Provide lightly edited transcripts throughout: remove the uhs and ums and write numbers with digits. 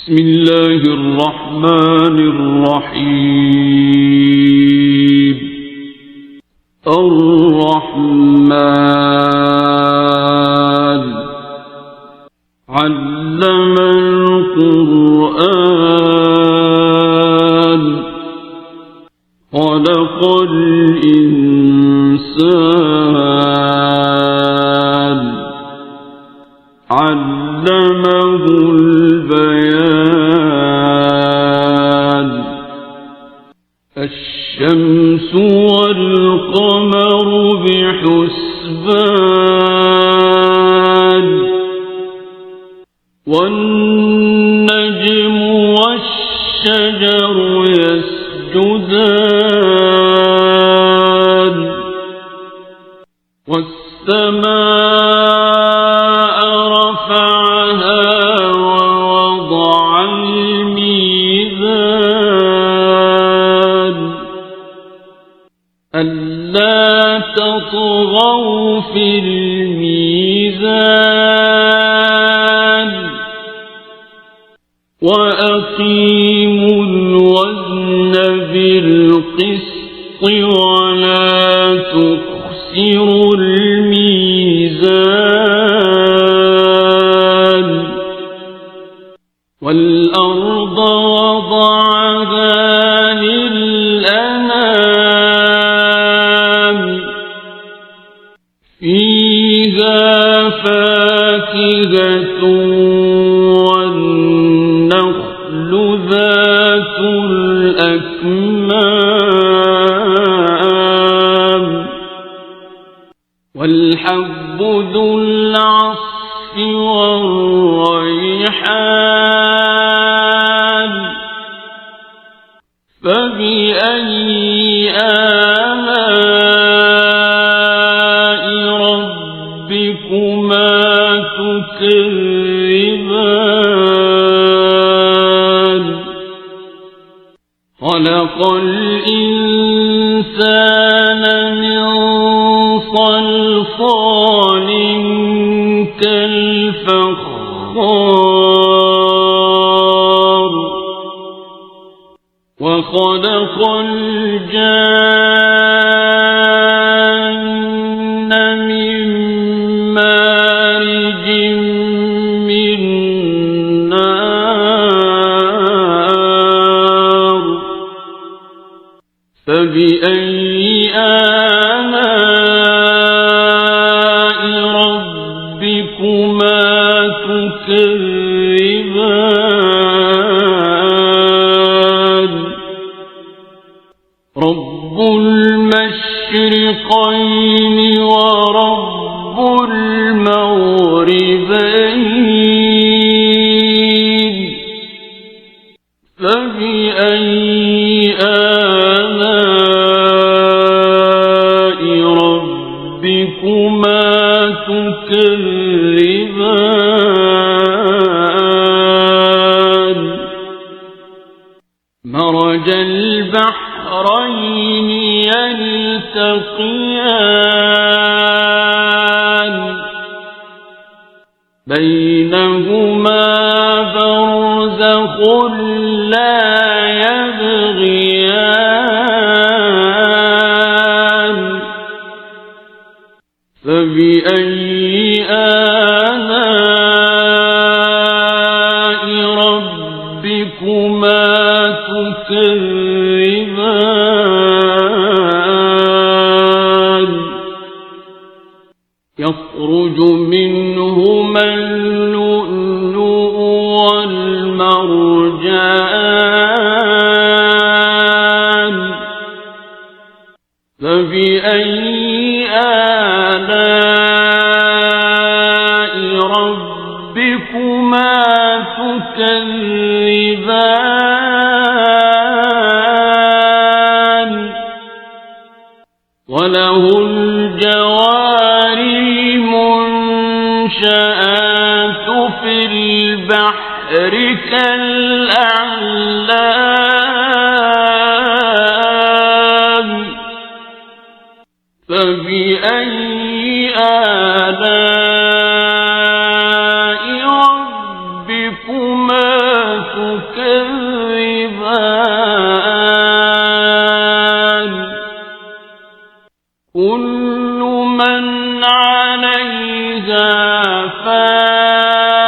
بسم الله الرحمن الرحيم. الرحمن علم القرآن خلق الإنسان علمه البيان. الشمس والقمر بحسبان والنجم والشجر يسجدان والسماء رفعها ووضع الميزان ألا تطغوا في الميزان وأقيموا الوزن بالقسط ولا تخسروا الميزان. والأرض وضعها للأنام فيها فاكهة والنخل ذات الأكمام والحب ذو العصف والريحان فبأي آلاء ربكما تكذبان. خلق الإنسان من صلصال كالفخار وخلق الجان من مارج من نار فبأي آلاء ربكما تكذبان. رب المشرقين ورب المغربين فبأي آلاء ربكما تكذبان. مرج البحرين يلتقيان بينهما برزخ لا يبغيان فبأي آلاء ربكما تكذبان. يخرج منهما اللؤلؤ والمرجان فبأي آلاء ربكما تكذبان. وله الجوار المنشآت في البحر كالأعلام فبأي آلاء ربكما تكذبان كل من عليها فان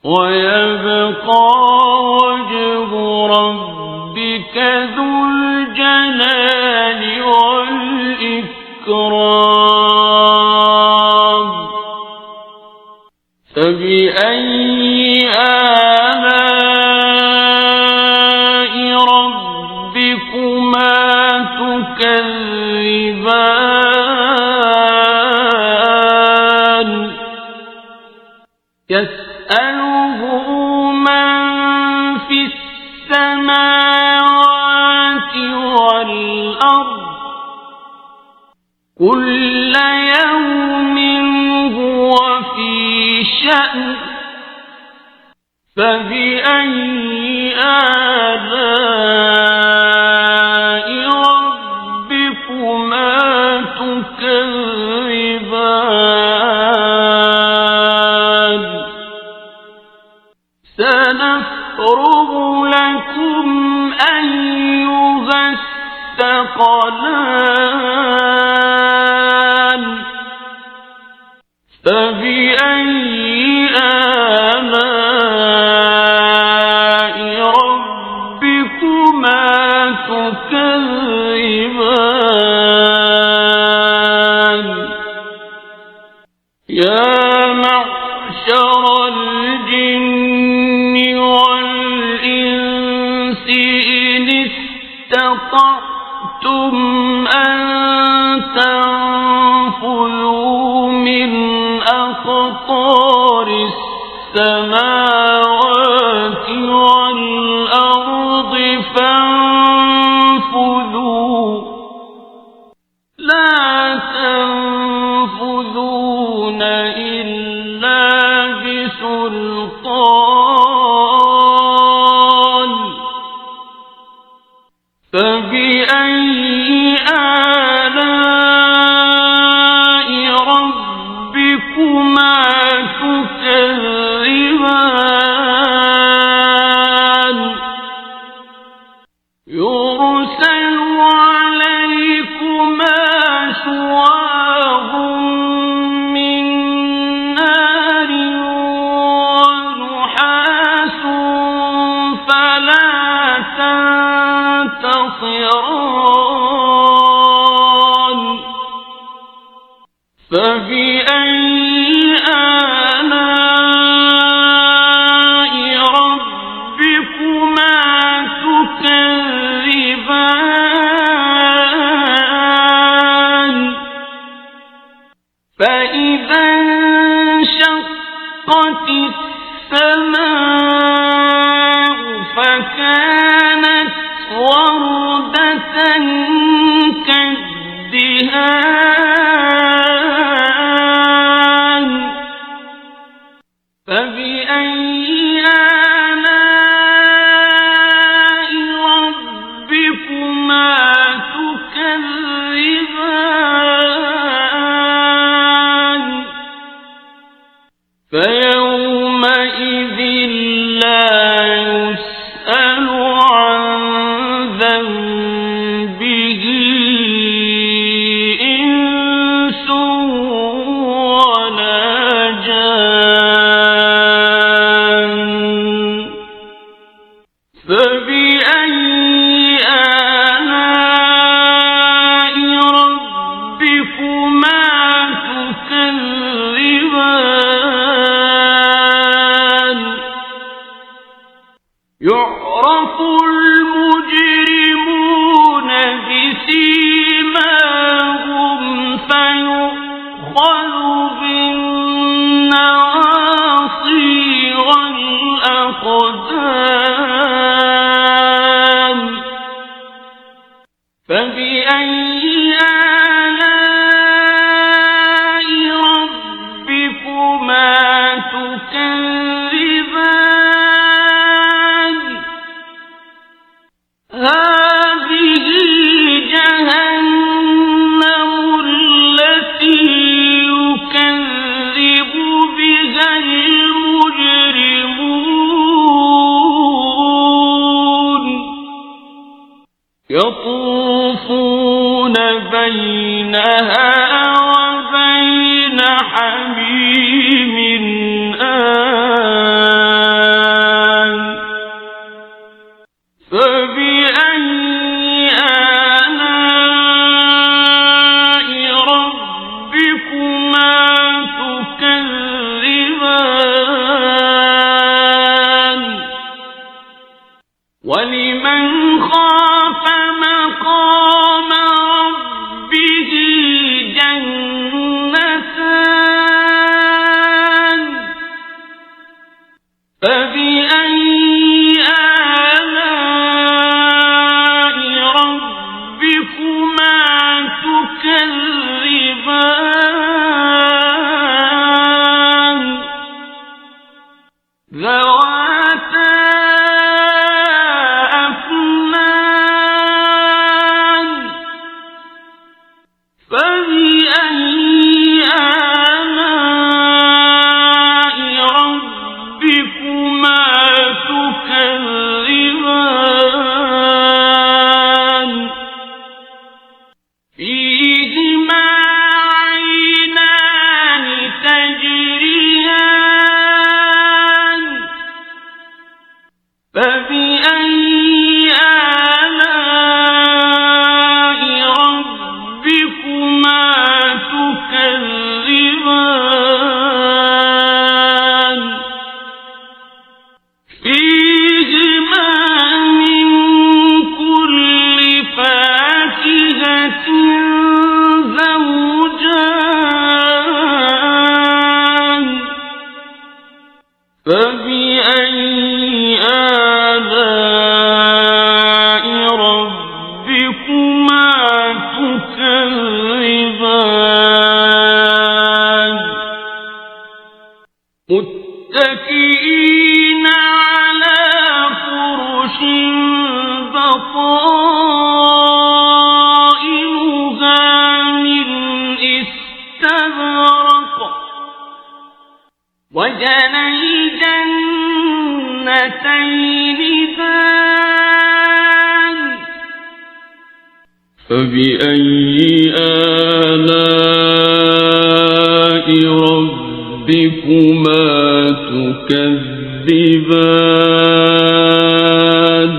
ويبقى وجه ربك ذو الجلال والإكرام فبأي آلاء ربكما تكذبان يسأله من في السماوات والأرض كل يوم هو في شأن فبأي آلاء ربكما تكذبان سنفرغ لكم أيها الثقلان فبأي آلاء ربكما تكذبان يا معشر الجن والإنس إن استطعتم أن تنفذوا من أقطار السماوات والأرض فانفذوا لا تنفذون إلا بسلطان فبأي آلاء ربكما تكذبان يرسل عليكما شواظ من نار ونحاس فلا تنتصران فبأي آلاء ربكما تكذبان فإذا انشقت السماء فكانت وردة كالدهان فبأي آلاء ربكما تكذبان فيومئذ لا يسأل عن ذنبه إنس ولا جان فبأي آلاء ربكما تكذبان يعرف المجرمون بسيماهم فيؤخذ بالنواصي والأقدام فبأي آلاء ربكما تكذبان يطوفون بينها وبين حميم آن فبأي آلاء ربكما تكذبان ولمن خاف مقام ربه جنتان فبأي آلاء ربكما تكذبان ذواتا أفنان فبأي آلاء ربكما تكذبان فيهما عينان تجريان فبأي آلاء ربكما تكذبان فيهما من كل فاكهة زوجان فبأي آلاء ربكما تكذبان متكئين على فرش بطائنها من استبرق وجنى الجنتين دان فبأي آلاء ربكما تكذبان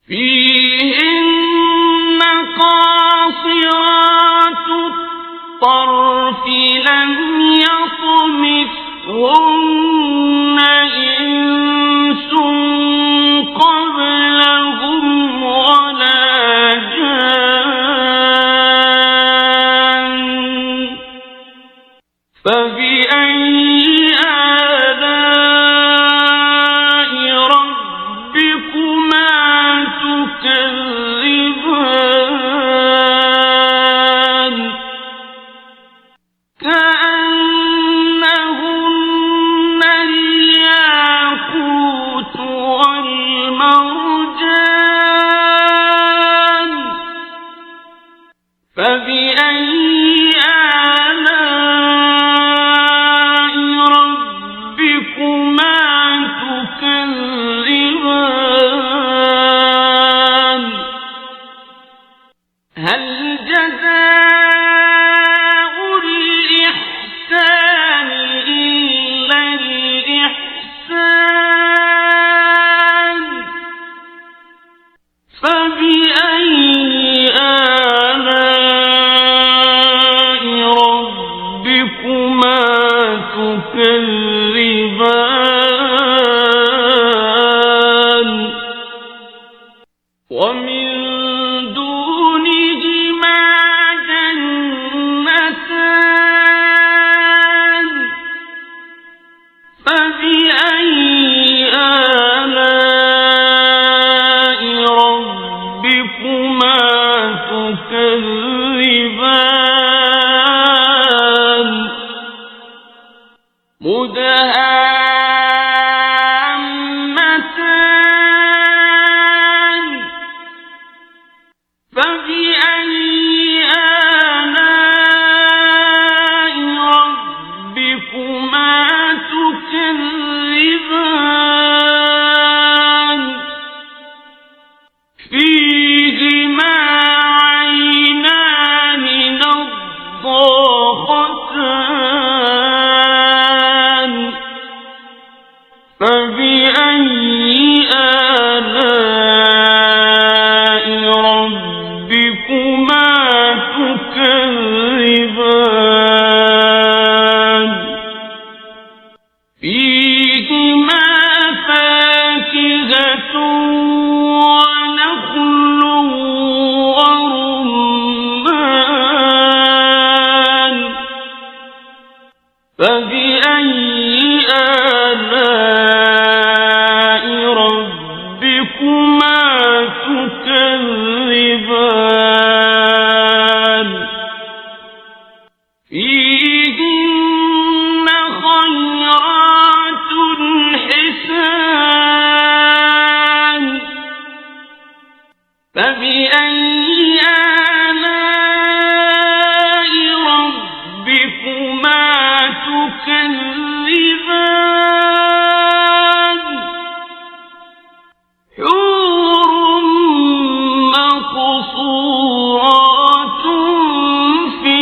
فيهن قاصرات الطرف لم يطمثهن إنس قبلهم ولا جان فبأي آلاء ربكما تكذبان كأنهن الياقوت والمرجان فبأي آلاء ربكما تكذبان هل جزاء الإحسان إلا الإحسان فبأي آلاء ربكما تكذبان ومن دونهما جنتان فبأي آلاء ربكما تكذبان مدهامتان فبأي آلاء ربكما تكذبان فيه فيهما فاكهة ونخل ورمان فبأي آلاء ربكما تكذبان فيهن خيرات حسان فبأي آلاء ربكما تكذبان حور مقصورات في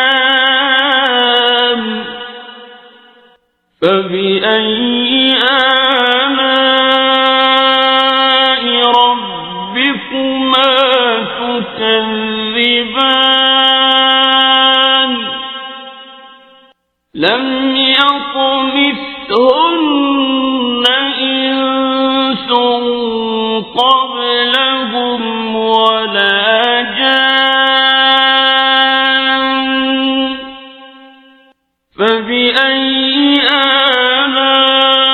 الخيام فبأي آلاء ربكما تكذبان لم يطمثهن إنس قبلهم ولا جان فبأي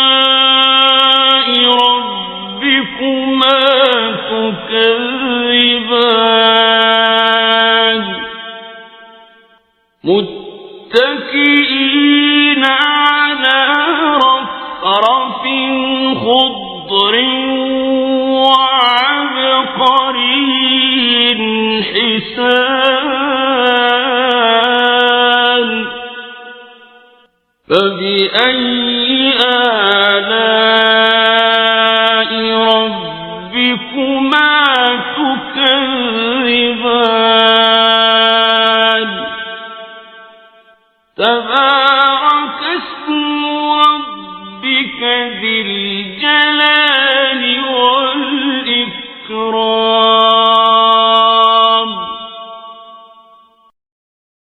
آلاء ربكما تكذبان متكئين على رفرف خضر وعبقري حسان فبأي آلاء ربكما تكذبان تبارك اسم ربك ذي الجلال